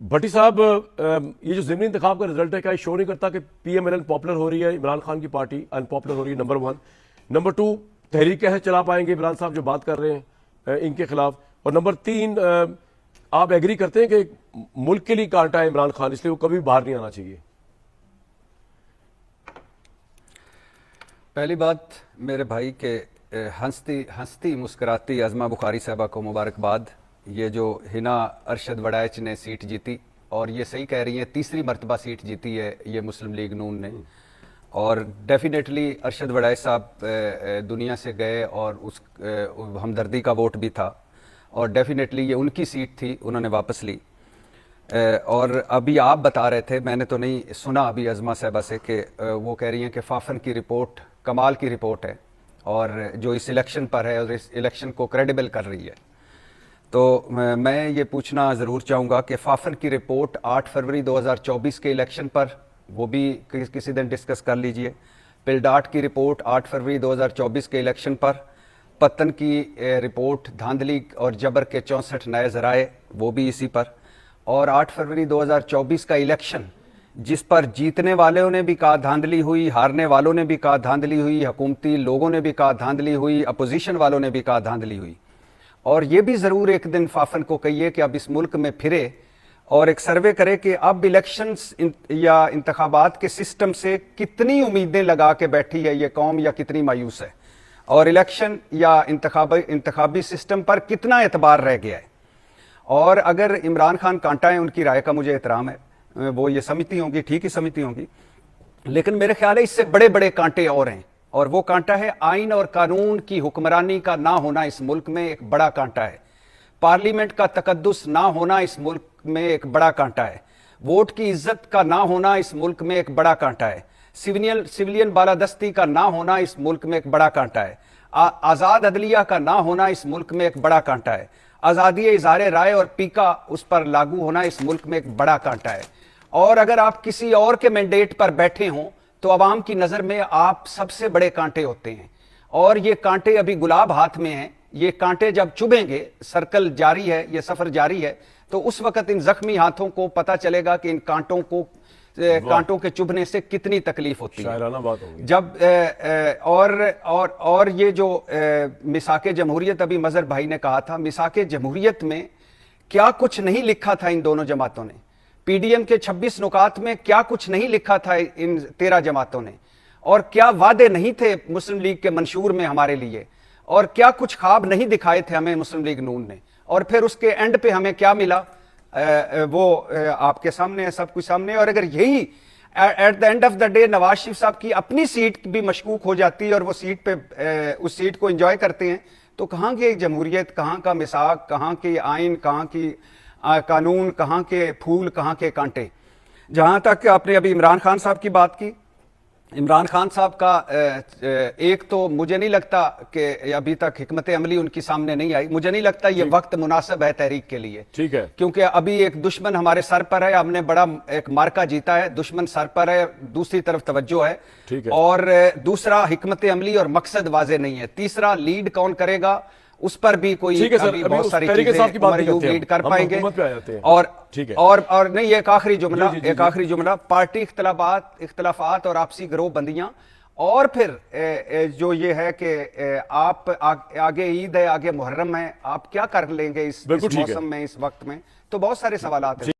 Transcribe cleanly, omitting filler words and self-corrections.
بھٹی صاحب یہ جو ضمنی انتخاب کا رزلٹ ہے کیا یہ شو نہیں کرتا کہ P M L N popular ہو رہی ہے، عمران خان کی پارٹی ان پاپولر ہو رہی ہے؟ نمبر 1. نمبر 2، تحریک کیسے چلا پائیں گے عمران صاحب جو بات کر رہے ہیں ان کے خلاف؟ اور نمبر 3، آپ ایگری کرتے ہیں کہ ملک کے لیے کانٹا ہے عمران خان، اس لیے وہ کبھی باہر نہیں آنا چاہیے؟ پہلی بات میرے بھائی کہ ہنستی مسکراتی عظمہ بخاری صاحبہ کو مبارکباد. یہ جو ہنا ارشد وڑائچ نے سیٹ جیتی، اور یہ صحیح کہہ رہی ہیں، تیسری مرتبہ سیٹ جیتی ہے یہ مسلم لیگ نون نے. اور ڈیفینیٹلی ارشد وڑائچ صاحب دنیا سے گئے اور اس ہمدردی کا ووٹ بھی تھا، اور ڈیفینیٹلی یہ ان کی سیٹ تھی، انہوں نے واپس لی. اور ابھی آپ بتا رہے تھے، میں نے تو نہیں سنا ابھی عظمہ صاحبہ سے، کہ وہ کہہ رہی ہیں کہ فافن کی رپورٹ کمال کی رپورٹ ہے، اور جو اس الیکشن پر ہے اور اس الیکشن کو کریڈیبل کر رہی ہے. تو میں یہ پوچھنا ضرور چاہوں گا کہ فافن کی رپورٹ 8 فروری 2024 کے الیکشن پر، وہ بھی کسی دن ڈسکس کر لیجئے. پلڈاٹ کی رپورٹ 8 فروری 2024 کے الیکشن پر، پتن کی رپورٹ دھاندلی اور جبر کے 64 نئے ذرائع، وہ بھی اسی پر. اور 8 فروری 2024 کا الیکشن جس پر جیتنے والوں نے بھی کہا دھاندلی ہوئی، ہارنے والوں نے بھی کہا دھاندلی ہوئی، حکومتی لوگوں نے بھی کہا دھاندلی ہوئی، اپوزیشن والوں نے بھی کہا دھاندلی ہوئی. اور یہ بھی ضرور ایک دن فافن کو کہیے کہ اب اس ملک میں پھرے اور ایک سروے کرے کہ اب الیکشنز یا انتخابات کے سسٹم سے کتنی امیدیں لگا کے بیٹھی ہے یہ قوم، یا کتنی مایوس ہے، اور الیکشن یا انتخابی سسٹم پر کتنا اعتبار رہ گیا ہے. اور اگر عمران خان کانٹا ہیں، ان کی رائے کا مجھے احترام ہے، وہ یہ سمجھتی ہوں گی، ٹھیک ہی سمجھتی ہوں گی، لیکن میرے خیال ہے اس سے بڑے بڑے کانٹے اور ہیں. اور وہ کانٹا ہے آئین اور قانون کی حکمرانی کا نہ ہونا. اس ملک میں ایک بڑا کانٹا ہے. پارلیمنٹ کا تقدس نہ ہونا اس ملک میں ایک بڑا کانٹا ہے. ووٹ کی عزت کا نہ ہونا اس ملک میں ایک بڑا کانٹا ہے. سویلین بالادستی کا نہ ہونا اس ملک میں ایک بڑا کانٹا ہے. آزاد عدلیہ کا نہ ہونا اس ملک میں ایک بڑا کانٹا ہے. آزادی اظہار رائے اور پیکا اس پر لاگو ہونا اس ملک میں ایک بڑا کانٹا ہے. اور اگر آپ کسی اور کے مینڈیٹ پر بیٹھے ہوں تو عوام کی نظر میں آپ سب سے بڑے کانٹے ہوتے ہیں. اور یہ کانٹے ابھی گلاب ہاتھ میں ہیں، یہ کانٹے جب چبھیں گے، سرکل جاری ہے، یہ سفر جاری ہے، تو اس وقت ان زخمی ہاتھوں کو پتا چلے گا کہ ان کانٹوں کے چبھنے سے کتنی تکلیف ہوتی ہے. شاعرانہ بات ہوگی. جب اور یہ جو میثاق جمہوریت ابھی مظہر بھائی نے کہا تھا، میثاق جمہوریت میں کیا کچھ نہیں لکھا تھا ان دونوں جماعتوں نے. پی ڈی ایم کے 26 نکات میں کیا کچھ نہیں لکھا تھا ان 13 جماعتوں نے، اور کیا وعدے نہیں تھے مسلم لیگ کے منشور میں ہمارے لیے، اور کیا کچھ خواب نہیں دکھائے تھے ہمیں مسلم لیگ نون نے. اور پھر اس کے اینڈ پہ ہمیں کیا ملا، وہ آپ کے سامنے ہے، سب کچھ سامنے. اور اگر یہی at the end of the day Nawaz Sharif صاحب کی اپنی سیٹ بھی مشکوک ہو جاتی ہے اور وہ سیٹ پہ اس سیٹ کو انجوائے کرتے ہیں، تو کہاں کی جمہوریت، کہاں کا میثاق، کہاں کی آئین، کہاں کی قانون، کہاں کے پھول، کہاں کے کانٹے. جہاں تک کہ آپ نے ابھی عمران خان صاحب کی بات کی، عمران خان صاحب کا ایک تو مجھے نہیں لگتا کہ ابھی تک حکمت عملی ان کی سامنے نہیں آئی. مجھے نہیں لگتا یہ وقت مناسب ہے تحریک کے لیے، ٹھیک ہے، کیونکہ ابھی ایک دشمن ہمارے سر پر ہے، ہم نے بڑا ایک مارکا جیتا ہے، دشمن سر پر ہے، دوسری طرف توجہ ہے، ٹھیک ہے. اور دوسرا حکمت عملی اور مقصد واضح نہیں ہے. تیسرا لیڈ کون کرے گا اس پر بھی کوئی ابھی بہت ساری چیزیں لیڈ کر پائیں گے. اور نہیں، ایک آخری جملہ، پارٹی اختلافات اور آپسی گروہ بندیاں، اور پھر جو یہ ہے کہ آپ آگے عید ہے، آگے محرم ہے، آپ کیا کر لیں گے اس موسم میں، اس وقت میں. تو بہت سارے سوالات ہیں.